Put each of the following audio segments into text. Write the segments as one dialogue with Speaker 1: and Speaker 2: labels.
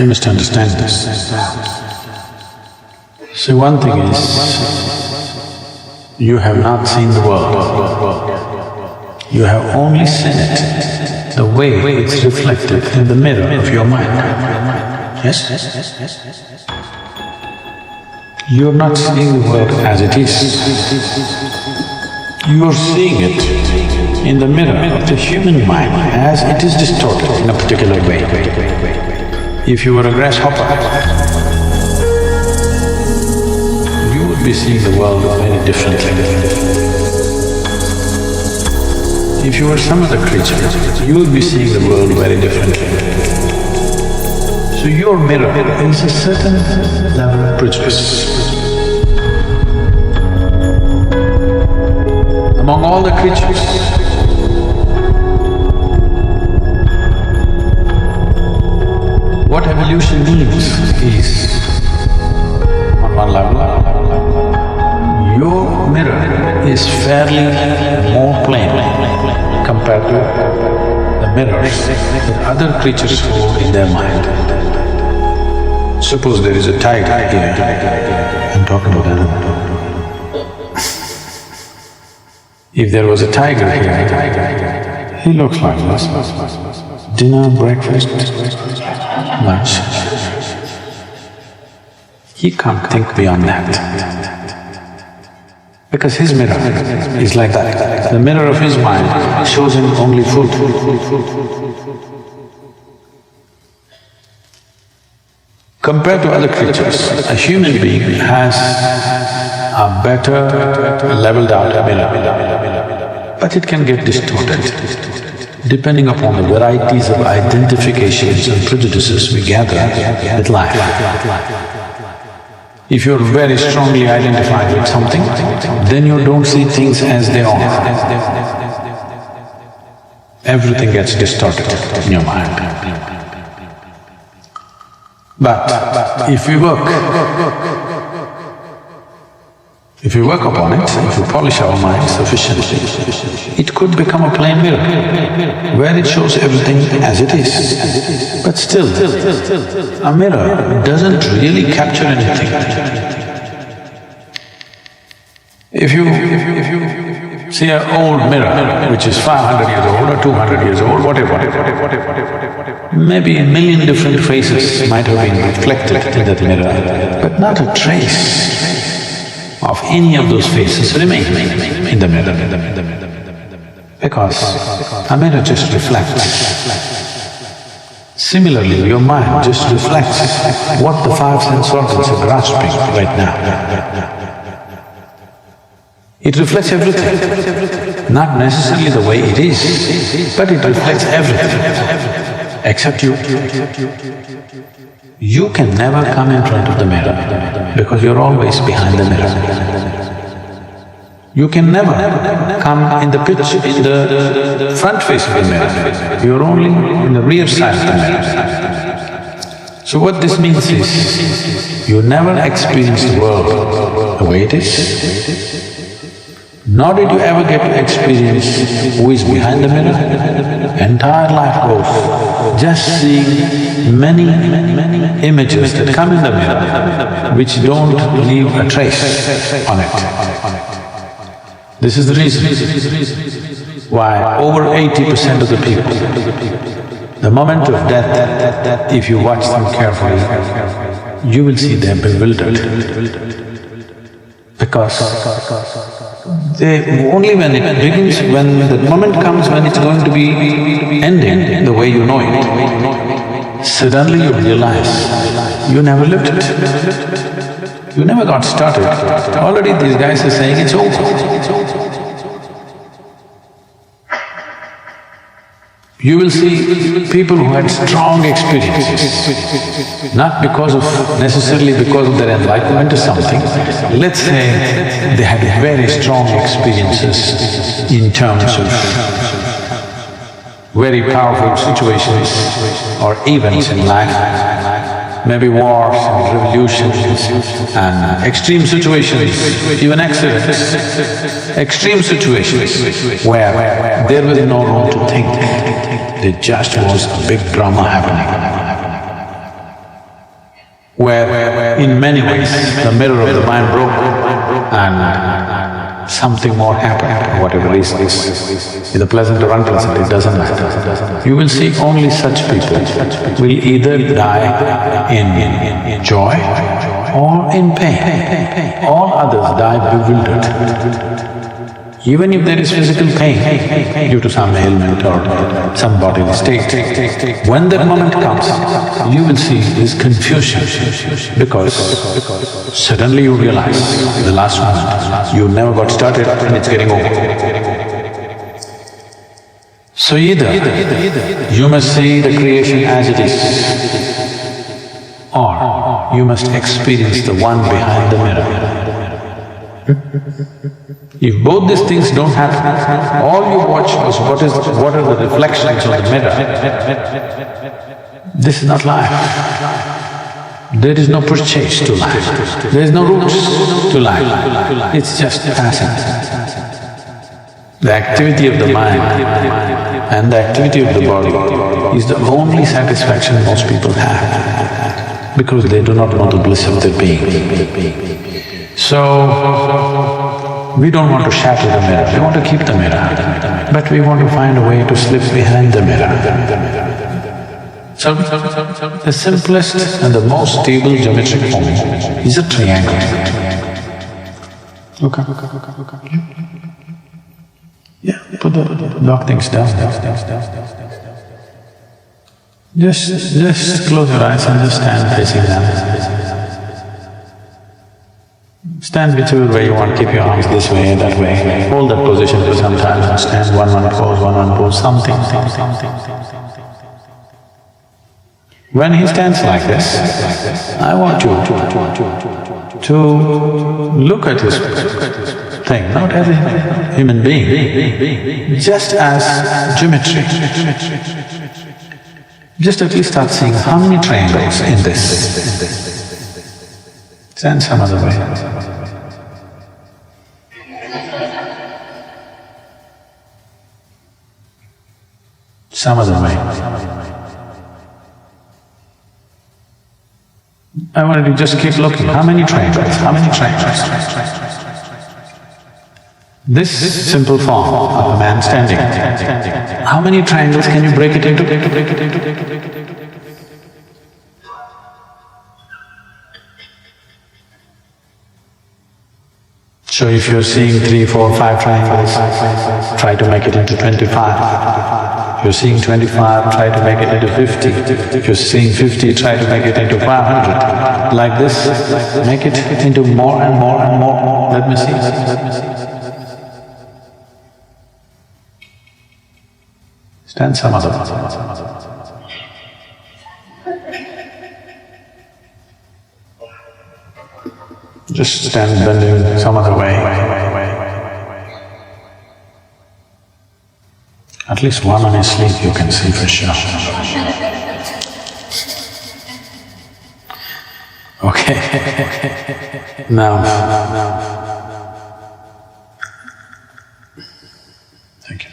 Speaker 1: You must understand this. So one thing is, you have not seen the world. You have only seen it the way it's reflected in the mirror of your mind. Yes? You're not seeing the world as it is. You're seeing it in the mirror of the human mind as it is distorted in a particular way. If you were a grasshopper, you would be seeing the world very differently. If you were some other creature, you would be seeing the world very differently. So your mirror is a certain level of prejudice. Among all the creatures, what evolution needs is, on one level, your mirror is fairly more plain compared to the mirrors that other creatures hold in their mind. Suppose there is a tiger here, I'm talking about animal. If there was a tiger here, he looks like this. Dinner, breakfast, lunch. He can't think beyond that. Because his mirror is like that. The mirror of his mind shows him only food. Compared to other creatures, a human being has a better leveled out mirror, but it can get distorted depending upon the varieties of identifications and prejudices we gather with life. If you're very strongly identified with something, then you don't see things as they are. Everything gets distorted in your mind. But if we work upon it, if we polish our mind sufficiently, it could become a plain mirror, where it shows everything as it is. But still, a mirror doesn't really capture anything. If you see an old mirror which is 500 years old or 200 years old, whatever, maybe a million different faces might have been reflected in that mirror, but not a trace of any of those faces remain in the mirror, because a mirror just reflects. Similarly, your mind just reflects what the five sense organs are grasping right now. It reflects everything, not necessarily the way it is, but it reflects everything, except you. You can never come in front of the mirror because you're always behind the mirror. You can never come in the front face of the mirror, you're only in the rear side of the mirror. So what this means is, you never experience the world the way it is, nor did you ever get to experience who is behind the mirror. Entire life goes just seeing many images that come in the mirror which don't leave a trace on it. This is the reason why over 80% of the people, the moment of death, if you watch them carefully, you will see they're bewildered. Because only when it begins, when the moment comes when it's going to be ending the way you know it, suddenly you realize you never lived it. You never got started. Already these guys are saying it's over. You will see people who had strong experiences, not necessarily because of their enlightenment or something. Let's say they had very strong experiences in terms of very powerful situations or events in life, maybe wars and revolutions and extreme situations, even accidents, extreme situations where there was no room to think. There just was a big drama happening. where in many ways the mirror of the mind broke and something more happened, whatever is this, either pleasant or unpleasant, it doesn't matter. You will see only such people will either die in joy or in pain. All others die bewildered. Even if there is physical pain due to some ailment or some bodily state, when that moment comes, you will see this confusion because suddenly you realize the last moment, you never got started and it's getting over. So either you must see the creation as it is, or you must experience the one behind the mirror. If both these things don't happen, all you watch was what are the reflections of the mirror. This is not life. There is no purchase to life. There is no roots to life. It's just passing. The activity of the mind and the activity of the body is the only satisfaction most people have, because they do not know the bliss of their being. So, we don't want to shatter the mirror, we want to keep the mirror, but we want to find a way to slip behind the mirror. So, the simplest and the most stable geometric form is a triangle. Okay. Yeah, put the dog things down. Just close your eyes and just stand facing them. Stand whichever way you want, keep your arms this way, that way, hold that position for some time and stand one pose, something. When he stands like this, I want you to look at his thing, not as a human being, just as geometry. Just at least start seeing how many triangles in this. Stand some other way. Some other way. I wanted to just keep looking, how many triangles, how many triangles? This simple form of a man standing, how many triangles can you break it into? So if you're seeing 3, 4, 5 triangles, try to make it into 25. If you're seeing 25, try to make it into 50. If you're seeing 50, try to make it into 500. Like this, make it into more and more and more. Let me see. Stand some other one. Just stand bending some other way. At least one on his sleeve you can see for sure. Okay. Now. Thank you.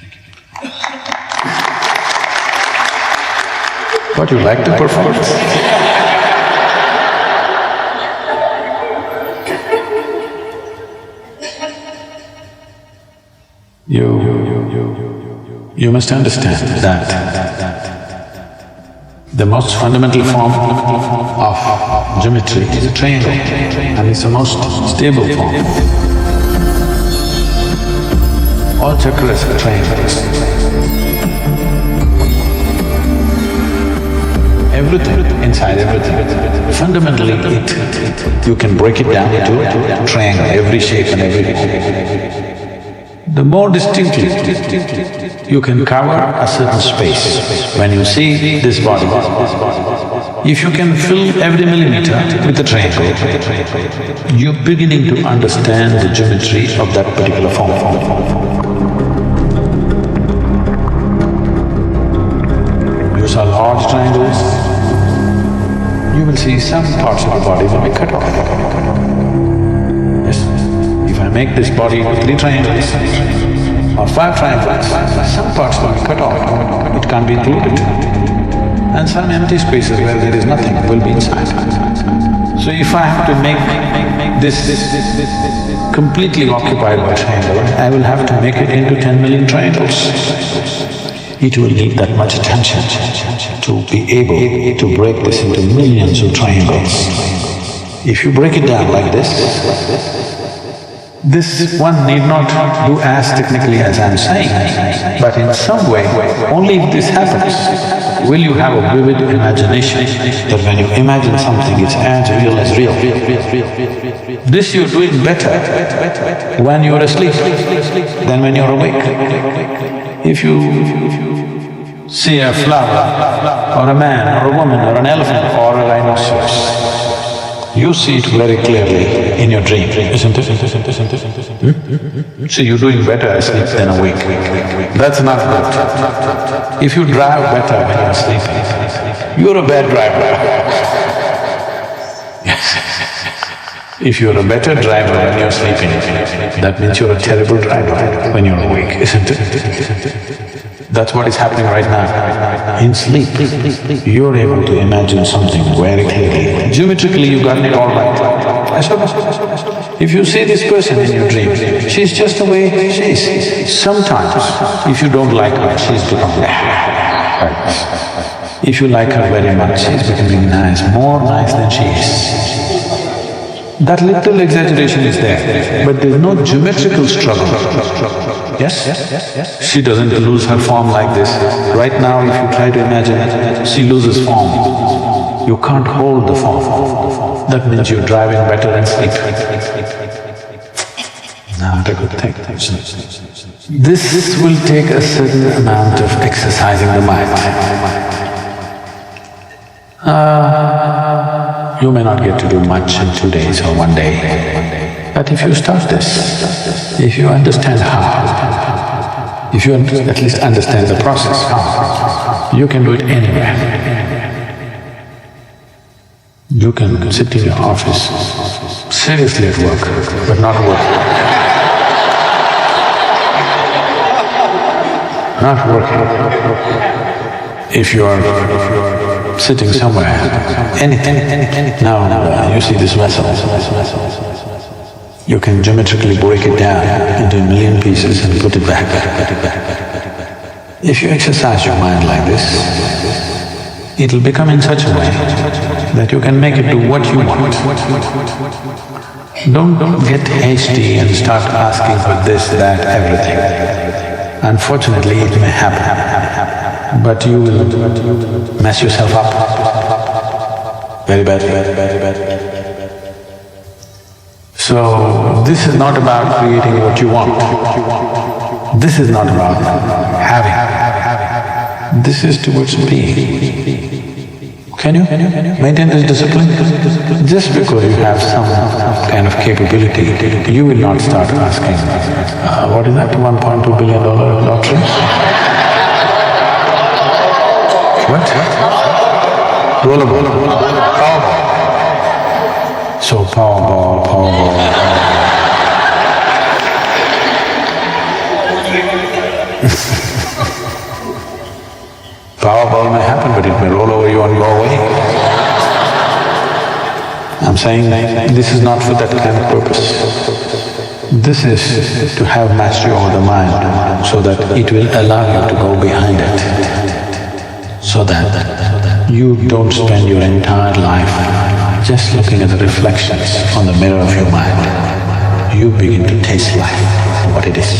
Speaker 1: What, you like the performance? You must understand that the most fundamental form of geometry is a triangle, and it's the most stable form. All chakras are triangles. Everything, inside everything, fundamentally you can break it down into a triangle, every shape and every form. The more distinctly you can cover a certain space when you see this body. If you can fill every millimeter with a triangle, you're beginning to understand the geometry of that particular form. You saw large triangles, you will see some parts of the body will be cut off. Yes. If I make this body 3 triangles or 5 triangles, some parts will be cut off, it can't be included. And some empty spaces where there is nothing will be inside. So if I have to make this completely occupied by triangle, I will have to make it into 10 million triangles. It will need that much attention to be able to break this into millions of triangles. If you break it down like this one need not do as technically as I'm saying, but in some way, only if this happens, will you have a vivid imagination that when you imagine something, it's as real as real. This you're doing better when you're asleep than when you're awake. If you see a flower, or a man, or a woman, or an elephant, or a rhinoceros, you see it very clearly in your dream, isn't it? So you're doing better asleep than awake. That's not good. If you drive better when you're sleeping, you're a bad driver. Yes. If you're a better driver when you're sleeping, that means you're a terrible driver when you're awake, isn't it? That's what is happening right now. In sleep, you're able to imagine something very clearly. Geometrically, you've gotten it all right. If you see this person in your dream, she's just the way she is. Sometimes, if you don't like her, she's becoming like this. If you like her very much, she's becoming nice, more nice than she is. That little exaggeration is there, but there's no geometrical struggle. Yes? She doesn't lose her form like this. Right now, if you try to imagine, she loses form. You can't hold the form. That means you're driving better than sleep. Not a good thing. This will take a certain amount of exercising the mind. You may not get to do much in 2 days or 1 day, but if you start this, if you understand how, if you at least understand the process, you can do it anywhere. You can sit in your office, seriously at work, but not working. Not working. If you are sitting somewhere, anything. Now you see this vessel. You can geometrically break it down into a million pieces and put it back. If you exercise your mind like this, it'll become in such a way that you can make it do what you want. Don't get hasty and start asking for this, that, everything. Unfortunately, it may happen, but you will mess yourself up very badly. So, this is not about creating what you want. This is not about having. This is towards being. Can you maintain this discipline? Just because you have some kind of capability, you will not start asking, what is that, $1.2 billion lottery? What? Rollerball. Powerball. So Powerball. Powerball may happen, but it may roll over you and go away. I'm saying this is not for that kind of purpose. This is to have mastery over the mind so that it will allow you to go behind it. So that you don't spend your entire life just looking at the reflections on the mirror of your mind. You begin to taste life for what it is.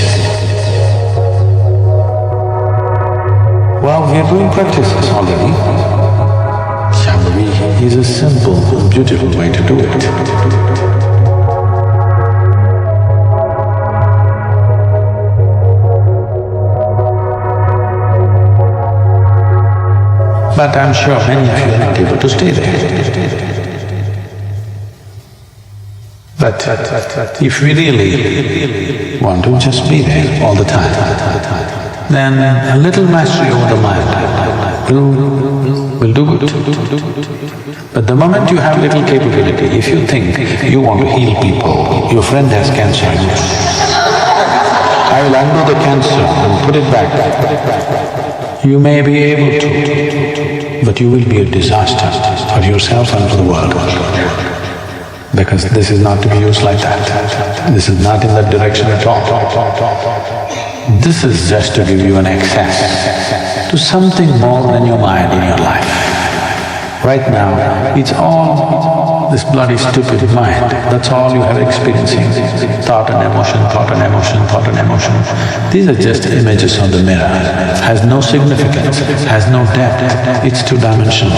Speaker 1: Well, we are doing practices already. Shambhavi is a simple and beautiful way to do it. But I'm sure many of you are not able to stay there. But if we really want to just be there all the time, then a little mastery over the mind will do good. But the moment you have little capability, if you think you want to heal people, your friend has cancer, I will undo the cancer and put it back. You may be able to, but you will be a disaster for yourself and for the world. because this is not to be used like that. This is not in that direction at all. This is just to give you an access to something more than your mind in your life. Right now, it's all this bloody stupid mind, that's all you have experiencing. Thought and emotion, thought and emotion, thought and emotion. These are just images on the mirror, has no significance, has no depth, it's two-dimensional.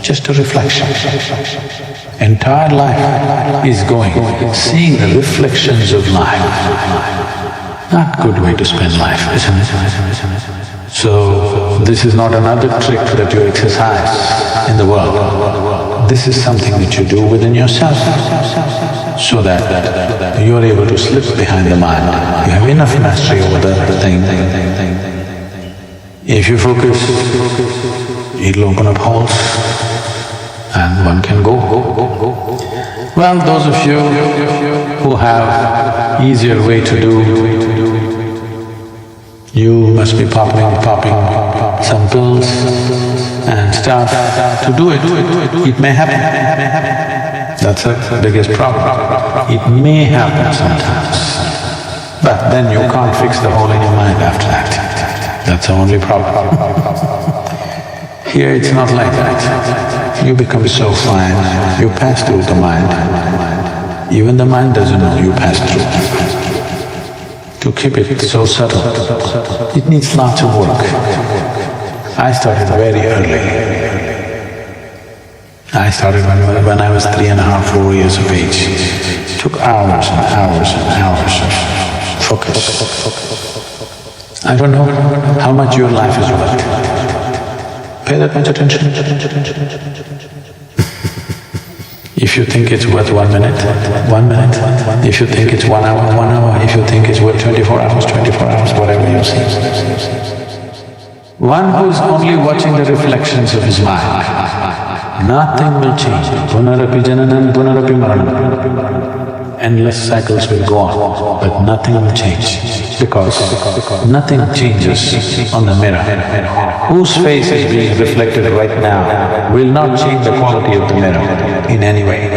Speaker 1: Just a reflection. Entire life is going, seeing the reflections of life. Not good way to spend life, isn't it? So, this is not another trick that you exercise in the world. This is something that you do within yourself so that you are able to slip behind the mind. You have enough mastery over the thing. If you focus, it'll open up holes and one can go. Well, those of you who have easier way to do, you must be popping some pills and stuff to do it. It may happen. That's the biggest problem. It may happen sometimes, but then you can't fix the hole in your mind after that. That's the only problem. Here it's not like that. You become so fine, you pass through the mind. Even the mind doesn't know you pass through. To keep it so subtle, it needs lots of work. I started very early. I started when I was 3.5, 4 years of age. It took hours and hours and hours of focus. I don't know how much your life is worth. Pay that much attention. If you think it's worth 1 minute, 1 minute. If you think it's 1 hour, 1 hour. If you think it's worth 24 hours, 24 hours, whatever you see. One who's only watching the reflections of his mind, nothing will change. Punarapi jananam, punarapi maranam. Endless cycles will go on, but nothing will change because nothing changes on the mirror. Whose face is being reflected right now will not change the quality of the mirror in any way.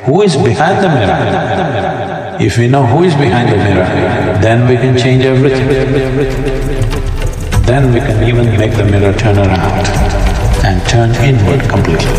Speaker 1: Who is behind the mirror? If we know who is behind the mirror, then we can change everything. Then we can even make the mirror turn around and turn inward completely.